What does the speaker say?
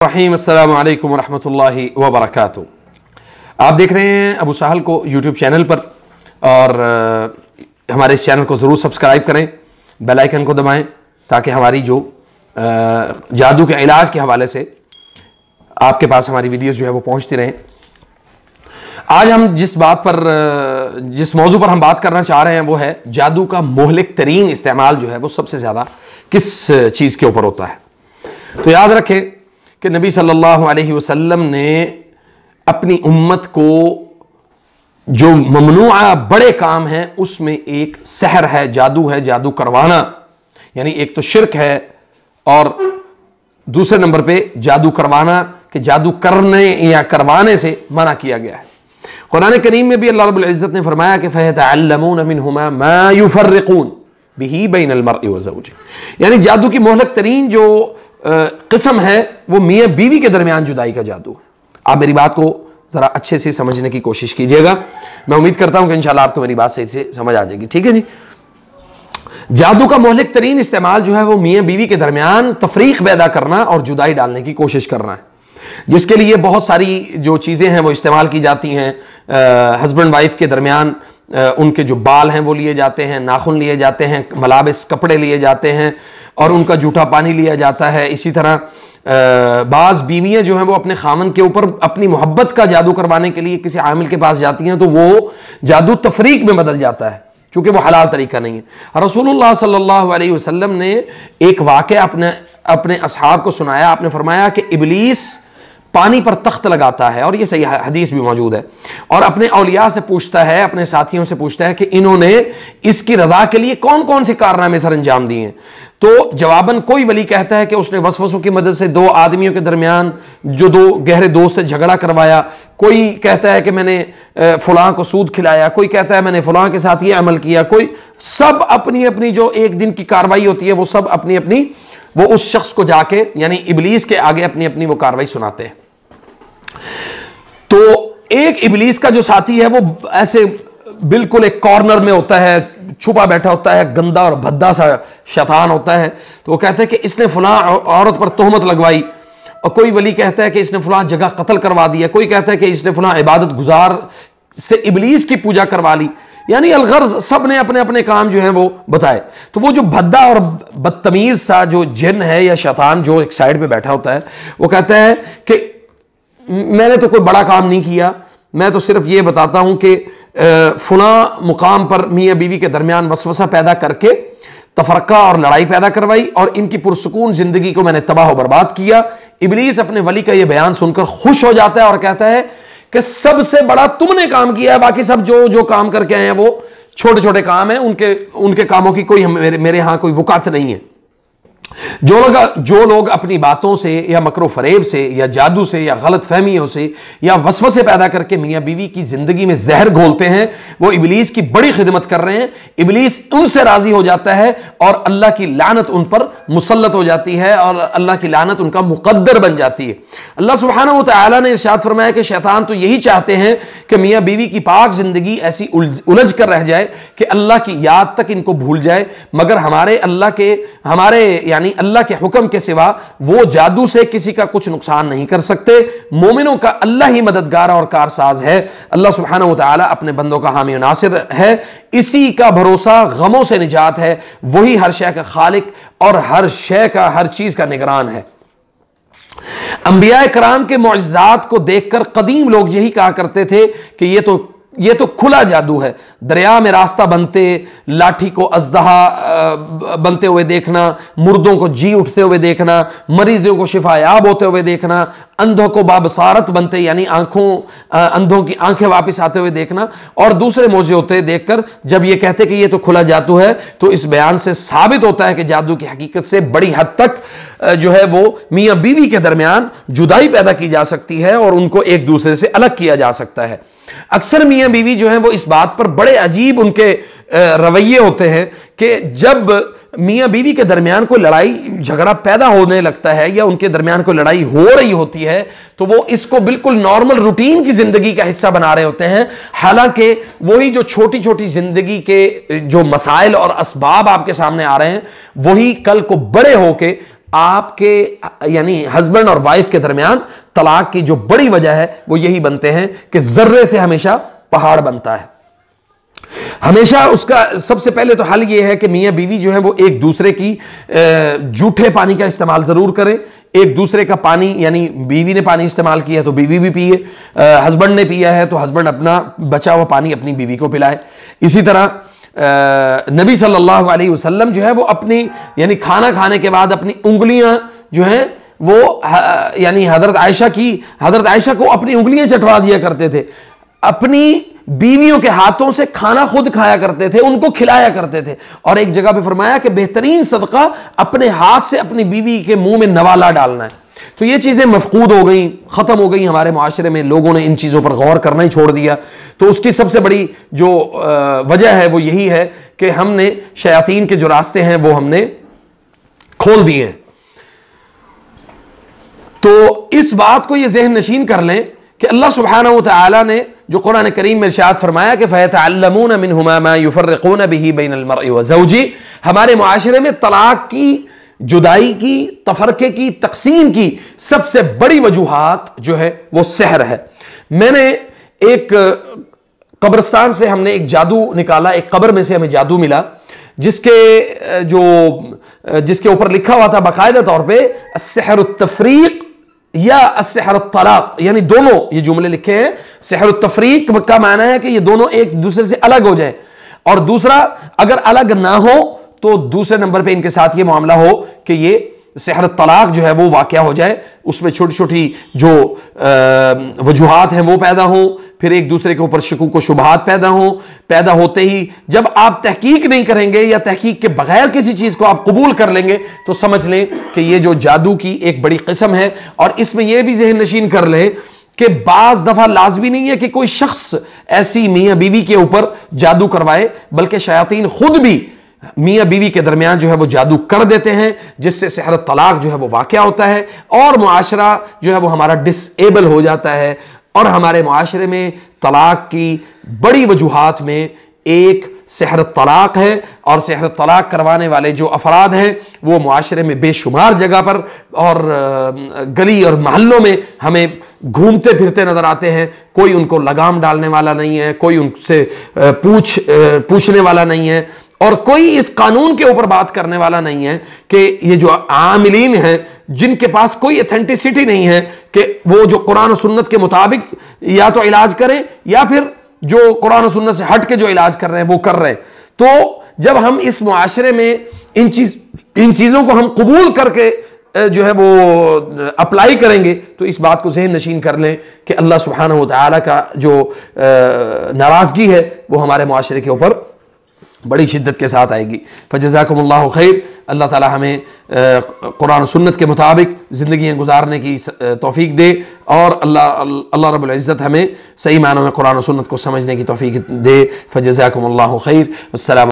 रहीम अस्सलाम वालेकुम वरहमतुल्लाहि वबरकातुहू। आप देख रहे हैं अबू साहल को यूट्यूब चैनल पर और हमारे इस चैनल को ज़रूर सब्सक्राइब करें, बेल आइकन को दबाएं ताकि हमारी जो जादू के इलाज के हवाले से आपके पास हमारी वीडियोस जो है वो पहुंचती रहें। आज हम जिस मौजू पर हम बात करना चाह रहे हैं वो है जादू का मोहलिक तरीन इस्तेमाल जो है वो सबसे ज़्यादा किस चीज़ के ऊपर होता है। तो याद रखें कि नबी सल्लल्लाहु अलैहि वसल्लम ने अपनी उम्मत को जो ममनूआ बड़े काम हैं उसमें एक सहर है, जादू है, जादू करवाना, यानी एक तो शिर्क है और दूसरे नंबर पे जादू करवाना कि जादू करने या करवाने से मना किया गया है। कुरान करीम में भी अल्लाह रब्बुल इज़्ज़त ने फरमाया कि फ़यतअल्लमून मिनहुमा मा युफ़र्रिक़ून बिही बैनल मर्इ व ज़ौजिही, यानी जादू की मोहलक तरीन जो किस्म है वो मियाँ बीवी के दरमियान जुदाई का जादू है। आप मेरी बात को ज़रा अच्छे से समझने की कोशिश कीजिएगा। मैं उम्मीद करता हूं कि इंशाल्लाह आपको मेरी बात सही से समझ आ जाएगी। ठीक है जी। जादू का मोहलिक तरीन इस्तेमाल जो है वो मियाँ बीवी के दरमियान तफरीक पैदा करना और जुदाई डालने की कोशिश करना है, जिसके लिए बहुत सारी जो चीज़ें हैं वो इस्तेमाल की जाती हैं। हस्बैंड वाइफ के दरमियान उनके जो बाल हैं वो लिए जाते हैं, नाखून लिए जाते हैं, मलाबिस कपड़े लिए जाते हैं और उनका जूठा पानी लिया जाता है। इसी तरह बाज़ बीवियाँ जो हैं वो अपने खामन के ऊपर अपनी मोहब्बत का जादू करवाने के लिए किसी आमिल के पास जाती हैं तो वो जादू तफरीक में बदल जाता है, चूँकि वो हलाल तरीका नहीं है। रसूलुल्लाह सल्लल्लाहु अलैहि वसल्लम ने एक वाक़या अपने असहाब को सुनाया। आपने फरमाया कि इबलीस पानी पर तख्त लगाता है, और ये सही हदीस भी मौजूद है, और अपने औलिया से पूछता है, अपने साथियों से पूछता है कि इन्होंने इसकी रजा के लिए कौन कौन से कारनामे सर अंजाम दिए हैं। तो जवाबन कोई वली कहता है कि उसने वसवसों की मदद से दो आदमियों के दरमियान जो दो गहरे दोस्त से झगड़ा करवाया, कोई कहता है कि मैंने फलां को सूद खिलाया, कोई कहता है मैंने फलां के साथ ये अमल किया, कोई सब अपनी अपनी जो एक दिन की कार्रवाई होती है वो सब अपनी अपनी वो उस शख्स को जाके यानी इबलीस के आगे अपनी अपनी वो कार्रवाई सुनाते हैं। तो एक इबलीस का जो साथी है वो ऐसे बिल्कुल एक कॉर्नर में होता है, छुपा बैठा होता है, गंदा और भद्दा सा शैतान होता है। तो वो कहते हैं कि इसने फलां औरत पर तोहमत लगवाई, और कोई वली कहता है कि इसने फलां जगह कत्ल करवा दिया, कोई कहता है कि इसने फलां इबादत गुजार से इबलीस की पूजा करवा ली, यानी अलगर्ज सब ने अपने अपने काम जो है वो बताए। तो वो जो भद्दा और बदतमीज सा जो जिन है या शैतान जो एक साइड पे बैठा होता है वो कहता है कि मैंने तो कोई बड़ा काम नहीं किया, मैं तो सिर्फ ये बताता हूं कि फला मुकाम पर मियाँ बीवी के दरमियान वसवसा पैदा करके तफरका और लड़ाई पैदा करवाई और इनकी पुरसुकून जिंदगी को मैंने तबाह और बर्बाद किया। इबलीस अपने वली का यह बयान सुनकर खुश हो जाता है और कहता है कि सबसे बड़ा तुमने काम किया है, बाकी सब जो जो काम करके आए हैं वो छोटे छोटे काम हैं, उनके कामों की कोई मेरे यहां कोई वकात नहीं है। जो लोग अपनी बातों से या मकरो फरेब से या जादू से या गलत फहमियों से या वसवसे पैदा करके मियाँ बीवी की जिंदगी में जहर घोलते हैं वो इबलीस की बड़ी खिदमत कर रहे हैं। इबलीस उनसे राजी हो जाता है और अल्लाह की लानत उन पर मुसल्लत हो जाती है और अल्लाह की लानत उनका मुकद्दर बन जाती है। अल्लाह सुब्हानहू व तआला ने इरशाद फरमाया कि शैतान तो यही चाहते हैं कि मियाँ बीवी की पाक जिंदगी ऐसी उलझ कर रह जाए कि अल्लाह की याद तक इनको भूल जाए, मगर हमारे अल्लाह के हुक्म के सिवा वो जादू से किसी का कुछ नुकसान नहीं कर सकते। मोमिनों का अल्लाह ही मददगार और कारसाज है। अल्लाह सुब्हानहू व तआला अपने बंदों का हामी नासिर है, इसी का भरोसा गमों से निजात है, वही हर शय का खालिक और हर शय का हर चीज का निगरान है। अंबिया कराम के मुअज्जिज़ात को देखकर कदीम लोग यही कहा करते थे कि ये तो खुला जादू है। दरिया में रास्ता बनते, लाठी को अजदहा बनते हुए देखना, मुर्दों को जी उठते हुए देखना, मरीजों को शिफायाब होते हुए देखना, अंधों को बाबसारत बनते यानी अंधों की आंखें वापस आते हुए देखना, और दूसरे मौजे होते देखकर जब ये कहते कि ये तो खुला जादू है तो इस बयान से साबित होता है कि जादू की हकीकत से बड़ी हद तक जो है वो मियाँ बीवी के दरमियान जुदाई पैदा की जा सकती है और उनको एक दूसरे से अलग किया जा सकता है। अक्सर मियाँ बीवी जो है वो इस बात पर बड़े अजीब उनके रवैये होते हैं कि जब मियाँ बीवी के दरमियान कोई लड़ाई झगड़ा पैदा होने लगता है या उनके दरमियान कोई लड़ाई हो रही होती है तो वो इसको बिल्कुल नॉर्मल रूटीन की जिंदगी का हिस्सा बना रहे होते हैं। हालांकि वही जो छोटी छोटी जिंदगी के जो मसाइल और असबाब आपके सामने आ रहे हैं वही कल को बड़े होके आपके यानी हस्बैंड और वाइफ के दरमियान तलाक की जो बड़ी वजह है वो यही बनते हैं कि जर्रे से हमेशा पहाड़ बनता है। हमेशा उसका सबसे पहले तो हल यह है कि मियां बीवी जो है वो एक दूसरे की जूठे पानी का इस्तेमाल जरूर करें। एक दूसरे का पानी, यानी बीवी ने पानी इस्तेमाल किया तो बीवी भी पिए, हस्बैंड ने पिया है तो हस्बैंड अपना बचा हुआ पानी अपनी बीवी को पिलाए। इसी तरह नबी सल्लल्लाहु अलैहि वसल्लम जो है वो अपनी यानी खाना खाने के बाद अपनी उंगलियां जो हैं वो यानी हजरत आयशा को अपनी उंगलियां चटवा दिया करते थे। अपनी बीवियों के हाथों से खाना खुद खाया करते थे, उनको खिलाया करते थे। और एक जगह पे फरमाया कि बेहतरीन सदका अपने हाथ से अपनी बीवी के मुंह में नवाला डालना है। तो ये चीजें मफकूद हो गई, खत्म हो गई हमारे मुआशरे में, लोगों ने इन चीजों पर गौर करना ही छोड़ दिया। तो उसकी सबसे बड़ी जो वजह है वो यही है कि हमने शयातीन के जो रास्ते हैं वो हमने खोल दिए हैं। तो इस बात को ये जहन नशीन कर लें कि अल्लाह सुब्हानहू व तआला ने जो कुरान करीम में इरशाद फरमाया कि फयतअल्लमून मिनहुमा मा युफर्रिकून बिही बैनल मर्इ व ज़ौजी, हमारे मुआशरे में तलाक की, जुदाई की, तफरके की, तकसीम की सबसे बड़ी वजूहात जो है वो सहर है। मैंने एक कब्रिस्तान से हमने एक जादू निकाला, एक कब्र में से हमें जादू मिला जिसके ऊपर लिखा हुआ था बाकायदा तौर पर अस्सहरुत तफरीक या अस्सहरुत तलाक, यानी दोनों ये जुमले लिखे हैं। सहरुत तफरीक का माना है कि ये दोनों एक दूसरे से अलग हो जाए, और दूसरा अगर अलग ना हो तो दूसरे नंबर पे इनके साथ ये मामला हो कि ये सहरुत तलाक जो है वो वाक़या हो जाए, उसमें छोटी छोटी जो वजूहात हैं वो पैदा हो, फिर एक दूसरे के ऊपर शकूक व शुबहात पैदा होते ही जब आप तहकीक नहीं करेंगे या तहकीक के बगैर किसी चीज़ को आप कबूल कर लेंगे तो समझ लें कि ये जो जादू की एक बड़ी किस्म है। और इसमें यह भी जहन नशीन कर लें कि बाज़ दफ़ा लाजमी नहीं है कि कोई शख्स ऐसी मियाँ बीवी के ऊपर जादू करवाए, बल्कि शयातीन खुद भी मियाँ बीवी के दरमियान जो है वो जादू कर देते हैं, जिससे सहरत तलाक जो है वो वाक़या होता है और मुआशरा जो है वो हमारा डिसेबल हो जाता है। और हमारे मुआशरे में तलाक की बड़ी वजूहात में एक सहरत तलाक है, और सहरत तलाक करवाने वाले जो अफराद हैं वो मुआशरे में बेशुमार जगह पर और गली और मोहल्लों में हमें घूमते फिरते नजर आते हैं। कोई उनको लगाम डालने वाला नहीं है, कोई उनसे पूछने वाला नहीं है, और कोई इस कानून के ऊपर बात करने वाला नहीं है कि ये जो आमिलीन हैं जिनके पास कोई ऑथेंटिसिटी नहीं है कि वो जो कुरान और सुन्नत के मुताबिक या तो इलाज करें या फिर जो कुरान और सुन्नत से हट के जो इलाज कर रहे हैं वो कर रहे हैं। तो जब हम इस मुआशरे में इन चीज़ों को हम कबूल करके जो है वो अप्लाई करेंगे तो इस बात को ज़हन नशीन कर लें कि अल्लाह सुब्हानहू व तआला का जो नाराज़गी है वो हमारे मुआशरे के ऊपर बड़ी शिद्दत के साथ आएगी। फ़जज़ाकुमुल्लाहु खैर। अल्लाह ताला हमें कुरान सुन्नत के मुताबिक ज़िंदगियाँ गुजारने की तौफीक दे, और अल्लाह रब्बुल इज़्ज़त हमें सही मानों में कुरान सुन्नत को समझने की तौफीक दे। फ़जज़ाकुमुल्लाहु खैर। अस्सलाम।